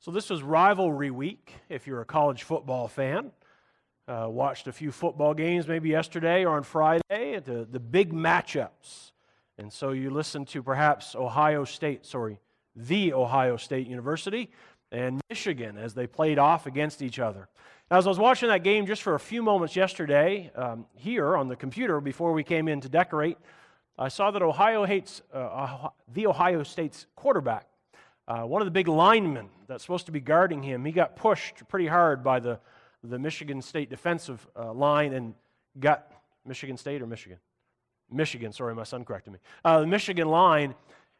So this was rivalry week, if you're a college football fan. Watched a few football games maybe yesterday or on Friday, the big matchups. And so you listened to perhaps the Ohio State University and Michigan as they played off against each other. Now, as I was watching that game just for a few moments yesterday, here on the computer before we came in to decorate, I saw that the Ohio State's quarterback, one of the big linemen that's supposed to be guarding him, he got pushed pretty hard by the Michigan State defensive line and got Michigan State or Michigan? Michigan, sorry, my son corrected me. The Michigan line,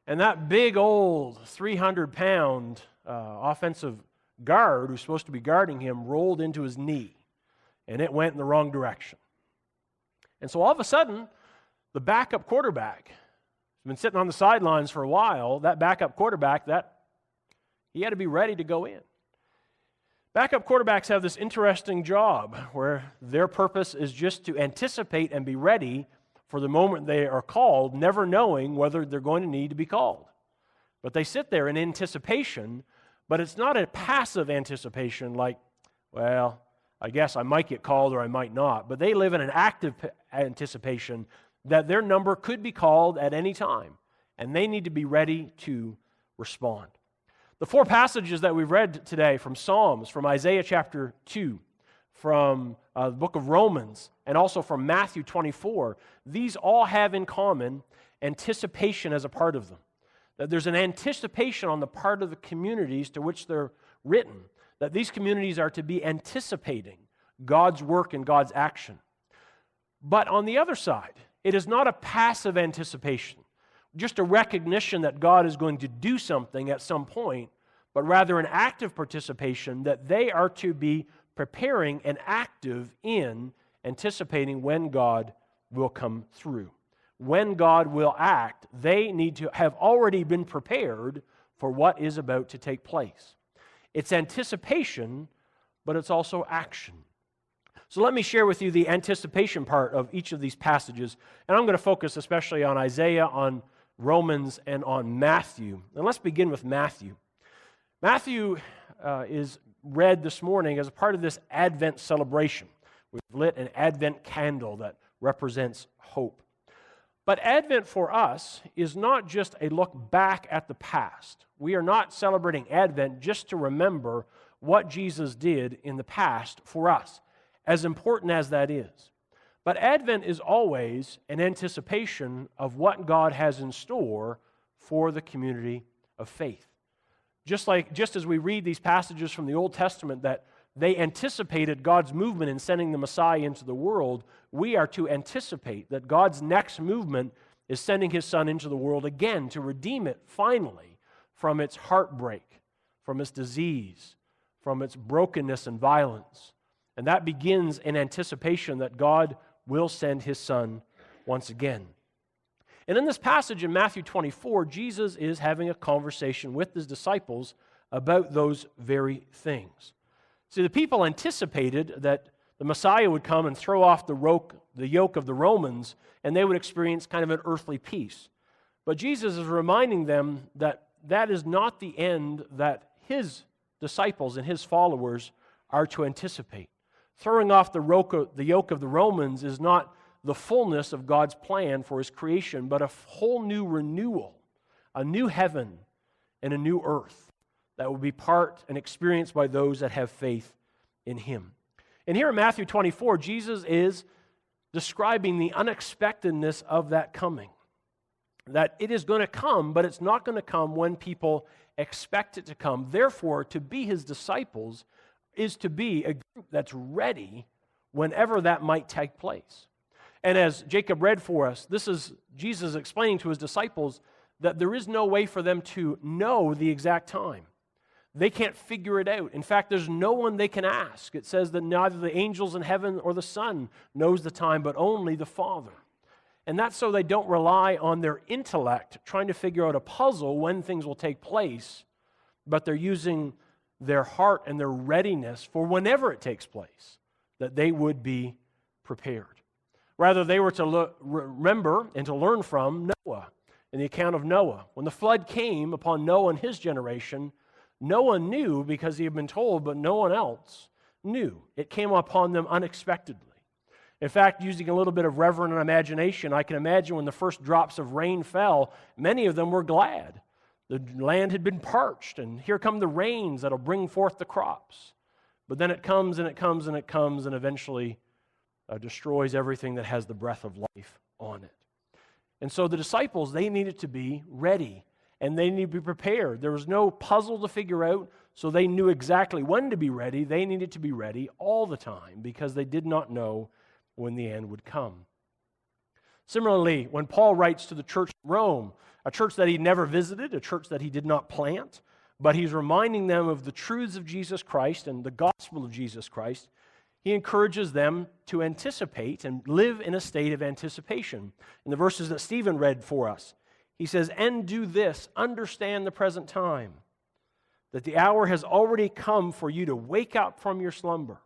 and that big old 300-pound offensive guard who's supposed to be guarding him rolled into his knee, and it went in the wrong direction. And so all of a sudden, the backup quarterback has been sitting on the sidelines for a while. That backup quarterback, he had to be ready to go in. Backup quarterbacks have this interesting job where their purpose is just to anticipate and be ready for the moment they are called, never knowing whether they're going to need to be called. But they sit there in anticipation, but it's not a passive anticipation like, well, I guess I might get called or I might not. But they live in an active anticipation that their number could be called at any time, and they need to be ready to respond. The four passages that we've read today from Psalms, from Isaiah chapter 2, from the book of Romans, and also from Matthew 24, these all have in common anticipation as a part of them. That there's an anticipation on the part of the communities to which they're written, that these communities are to be anticipating God's work and God's action. But on the other side, it is not a passive anticipation, just a recognition that God is going to do something at some point, but rather an active participation that they are to be preparing and active in anticipating when God will come through. When God will act, they need to have already been prepared for what is about to take place. It's anticipation, but it's also action. So let me share with you the anticipation part of each of these passages, and I'm going to focus especially on Isaiah, on Romans, and on Matthew. And let's begin with Matthew. Matthew is read this morning as a part of this Advent celebration. We've lit an Advent candle that represents hope. But Advent for us is not just a look back at the past. We are not celebrating Advent just to remember what Jesus did in the past for us, as important as that is. But Advent is always an anticipation of what God has in store for the community of faith. Just as we read these passages from the Old Testament that they anticipated God's movement in sending the Messiah into the world, we are to anticipate that God's next movement is sending His Son into the world again to redeem it finally from its heartbreak, from its disease, from its brokenness and violence. And that begins in anticipation that God will send His Son once again. And in this passage in Matthew 24, Jesus is having a conversation with His disciples about those very things. See, the people anticipated that the Messiah would come and throw off the yoke of the Romans, and they would experience kind of an earthly peace. But Jesus is reminding them that that is not the end that His disciples and His followers are to anticipate. Throwing off the yoke of the Romans is not the fullness of God's plan for His creation, but a whole new renewal, a new heaven and a new earth that will be part and experienced by those that have faith in Him. And here in Matthew 24, Jesus is describing the unexpectedness of that coming. That it is going to come, but it's not going to come when people expect it to come. Therefore, to be His disciples is to be a group that's ready whenever that might take place. And as Jacob read for us, this is Jesus explaining to His disciples that there is no way for them to know the exact time. They can't figure it out. In fact, there's no one they can ask. It says that neither the angels in heaven or the Son knows the time, but only the Father. And that's so they don't rely on their intellect trying to figure out a puzzle when things will take place, but they're using their heart and their readiness for whenever it takes place, that they would be prepared. Rather, they were to remember and to learn from Noah in the account of Noah. When the flood came upon Noah and his generation, Noah knew because he had been told, but no one else knew. It came upon them unexpectedly. In fact, using a little bit of reverent imagination, I can imagine when the first drops of rain fell, many of them were glad. The land had been parched, and here come the rains that'll bring forth the crops. But then it comes and it comes and it comes and eventually destroys everything that has the breath of life on it. And so the disciples, they needed to be ready, and they needed to be prepared. There was no puzzle to figure out, so they knew exactly when to be ready. They needed to be ready all the time because they did not know when the end would come. Similarly, when Paul writes to the church in Rome, a church that he never visited, a church that he did not plant, but he's reminding them of the truths of Jesus Christ and the gospel of Jesus Christ, he encourages them to anticipate and live in a state of anticipation. In the verses that Stephen read for us, he says, "And do this, understand the present time, that the hour has already come for you to wake up from your slumber,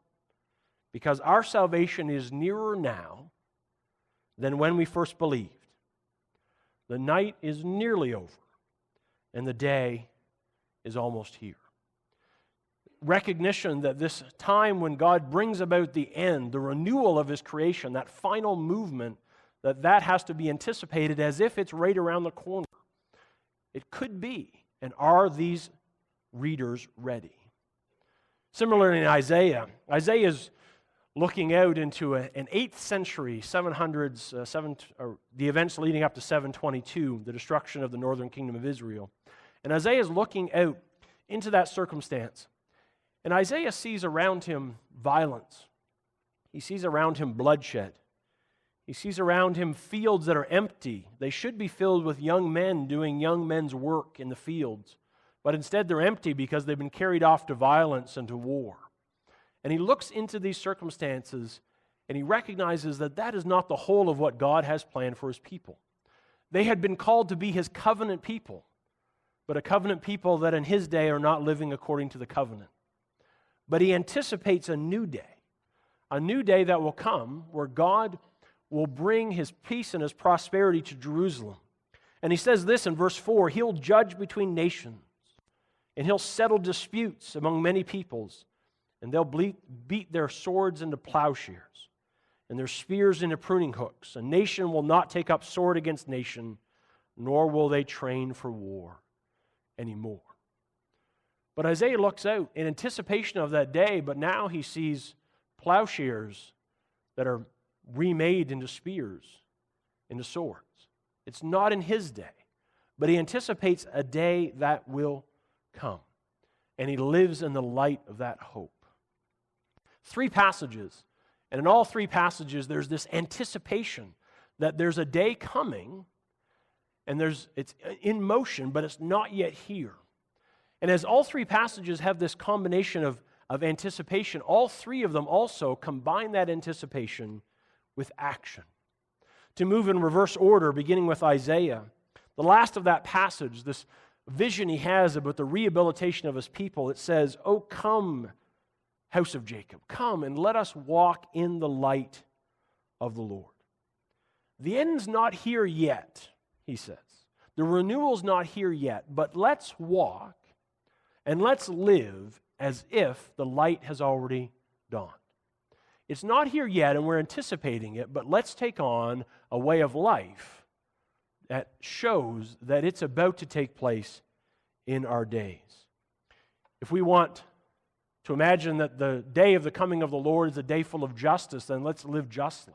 because our salvation is nearer now than when we first believed. The night is nearly over, and the day is almost here." Recognition that this time when God brings about the end, the renewal of His creation, that final movement, that has to be anticipated as if it's right around the corner. It could be, and are these readers ready? Similarly in Isaiah is looking out into an 8th century, 700s, the events leading up to 722, the destruction of the northern kingdom of Israel. And Isaiah is looking out into that circumstance. And Isaiah sees around him violence. He sees around him bloodshed. He sees around him fields that are empty. They should be filled with young men doing young men's work in the fields. But instead they're empty because they've been carried off to violence and to war. And he looks into these circumstances and he recognizes that that is not the whole of what God has planned for His people. They had been called to be His covenant people, but a covenant people that in His day are not living according to the covenant. But he anticipates a new day that will come where God will bring His peace and His prosperity to Jerusalem. And he says this in verse 4, He'll judge between nations, and He'll settle disputes among many peoples, and they'll beat their swords into plowshares, and their spears into pruning hooks. A nation will not take up sword against nation, nor will they train for war anymore. But Isaiah looks out in anticipation of that day, but now he sees plowshares that are remade into spears, into swords. It's not in his day, but he anticipates a day that will come, and he lives in the light of that hope. 3 passages, and in all 3 passages there's this anticipation that there's a day coming, and it's in motion, but it's not yet here. And as all 3 passages have this combination of anticipation, all 3 of them also combine that anticipation with action. To move in reverse order, beginning with Isaiah, the last of that passage, this vision he has about the rehabilitation of his people, it says, "Oh, come, house of Jacob, come and let us walk in the light of the Lord." The end's not here yet, he says. The renewal's not here yet, but let's walk and let's live as if the light has already dawned. It's not here yet, and we're anticipating it, but let's take on a way of life that shows that it's about to take place in our days. If we want to imagine that the day of the coming of the Lord is a day full of justice, then let's live justly.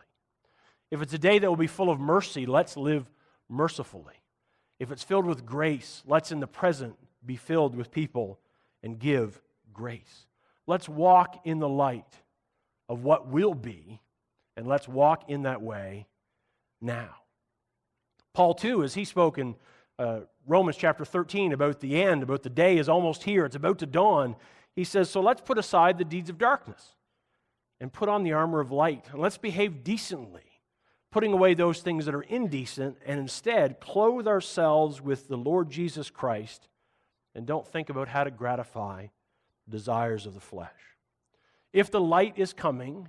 If it's a day that will be full of mercy, let's live mercifully. If it's filled with grace, let's in the present be filled with people and give grace. Let's walk in the light of what will be, and let's walk in that way now. Paul, too, as he spoke in Romans chapter 13 about the end, about the day is almost here, it's about to dawn, he says, so let's put aside the deeds of darkness and put on the armor of light, and let's behave decently, putting away those things that are indecent, and instead clothe ourselves with the Lord Jesus Christ, and don't think about how to gratify the desires of the flesh. If the light is coming,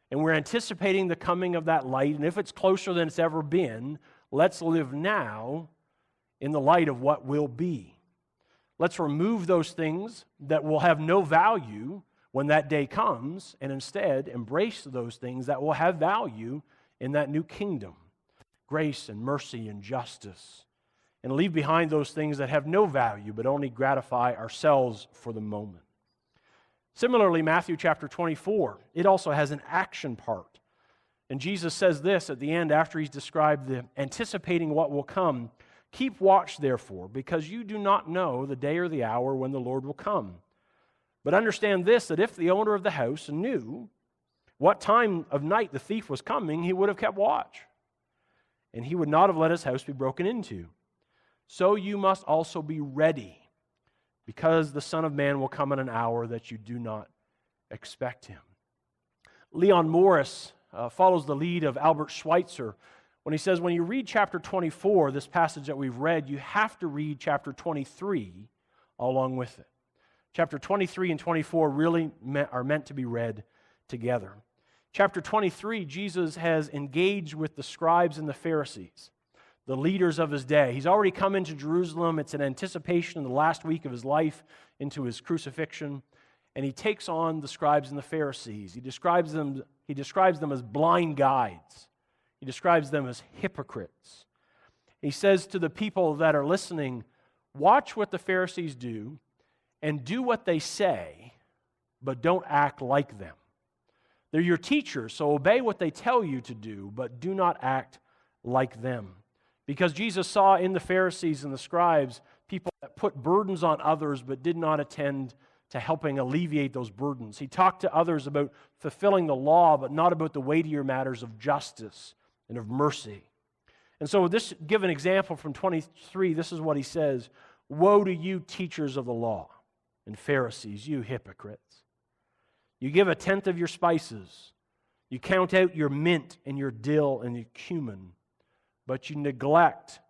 and we're anticipating the coming of that light, and if it's closer than it's ever been, let's live now in the light of what will be. Let's remove those things that will have no value when that day comes, and instead embrace those things that will have value in that new kingdom. Grace and mercy and justice. And leave behind those things that have no value but only gratify ourselves for the moment. Similarly, Matthew chapter 24, it also has an action part. And Jesus says this at the end after he's described the anticipating what will come. Keep watch, therefore, because you do not know the day or the hour when the Lord will come. But understand this, that if the owner of the house knew what time of night the thief was coming, he would have kept watch, and he would not have let his house be broken into. So you must also be ready, because the Son of Man will come in an hour that you do not expect him. Leon Morris follows the lead of Albert Schweitzer when he says, when you read chapter 24, this passage that we've read, you have to read chapter 23 along with it. Chapter 23 and 24 really are meant to be read together. Chapter 23, Jesus has engaged with the scribes and the Pharisees, the leaders of his day. He's already come into Jerusalem. It's an anticipation in the last week of his life into his crucifixion. And he takes on the scribes and the Pharisees. He describes them as blind guides. He describes them as hypocrites. He says to the people that are listening, watch what the Pharisees do and do what they say, but don't act like them. They're your teachers, so obey what they tell you to do, but do not act like them. Because Jesus saw in the Pharisees and the scribes people that put burdens on others but did not attend to helping alleviate those burdens. He talked to others about fulfilling the law, but not about the weightier matters of justice and of mercy. And so this, give an example from 23, this is what he says, woe to you, teachers of the law and Pharisees, you hypocrites. You give a tenth of your spices. You count out your mint and your dill and your cumin, but you neglect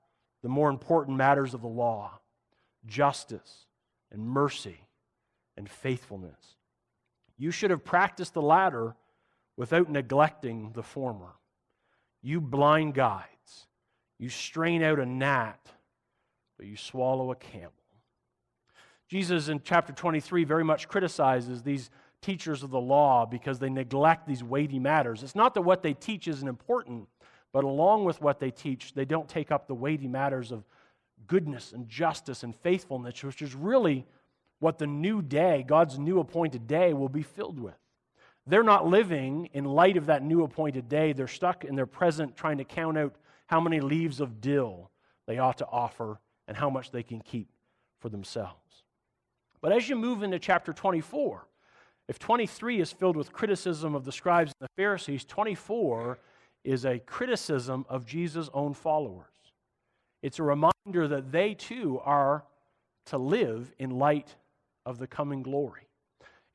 the more important matters of the law, justice and mercy and faithfulness. You should have practiced the latter without neglecting the former. You blind guides, you strain out a gnat, but you swallow a camel. Jesus in chapter 23 very much criticizes these teachers of the law because they neglect these weighty matters. It's not that what they teach isn't important, but along with what they teach, they don't take up the weighty matters of goodness and justice and faithfulness, which is really what the new day, God's new appointed day, will be filled with. They're not living in light of that new appointed day. They're stuck in their present trying to count out how many leaves of dill they ought to offer and how much they can keep for themselves. But as you move into chapter 24, if 23 is filled with criticism of the scribes and the Pharisees, 24 is a criticism of Jesus' own followers. It's a reminder that they too are to live in light of the coming glory.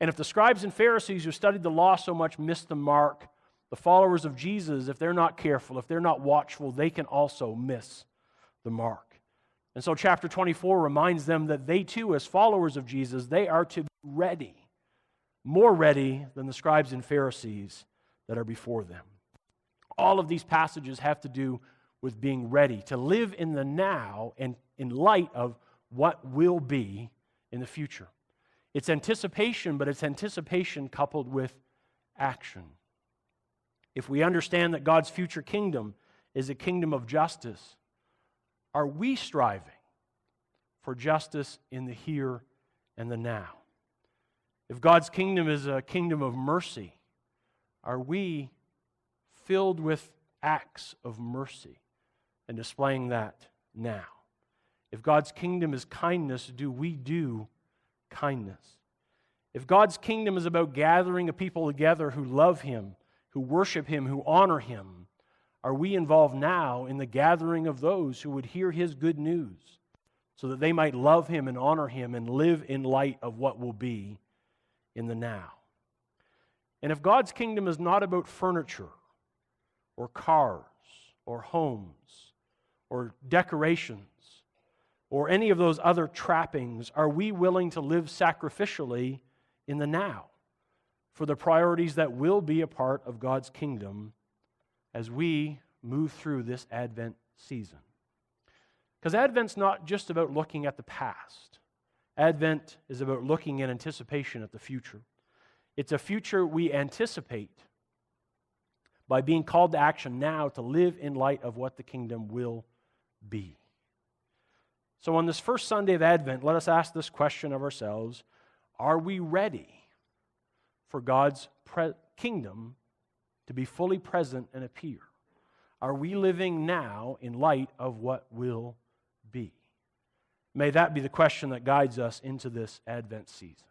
And if the scribes and Pharisees who studied the law so much miss the mark, the followers of Jesus, if they're not careful, if they're not watchful, they can also miss the mark. And so chapter 24 reminds them that they too, as followers of Jesus, they are to be ready, more ready than the scribes and Pharisees that are before them. All of these passages have to do with being ready, to live in the now and in light of what will be in the future. It's anticipation, but it's anticipation coupled with action. If we understand that God's future kingdom is a kingdom of justice, are we striving for justice in the here and the now? If God's kingdom is a kingdom of mercy, are we filled with acts of mercy and displaying that now? If God's kingdom is kindness, do we do kindness? If God's kingdom is about gathering a people together who love Him, who worship Him, who honor Him, are we involved now in the gathering of those who would hear His good news so that they might love Him and honor Him and live in light of what will be in the now? And if God's kingdom is not about furniture or cars or homes or decorations or any of those other trappings, are we willing to live sacrificially in the now for the priorities that will be a part of God's kingdom as we move through this Advent season? Because Advent's not just about looking at the past. Advent is about looking in anticipation at the future. It's a future we anticipate by being called to action now to live in light of what the kingdom will be. So on this first Sunday of Advent, let us ask this question of ourselves: are we ready for God's kingdom to be fully present and appear? Are we living now in light of what will be? May that be the question that guides us into this Advent season.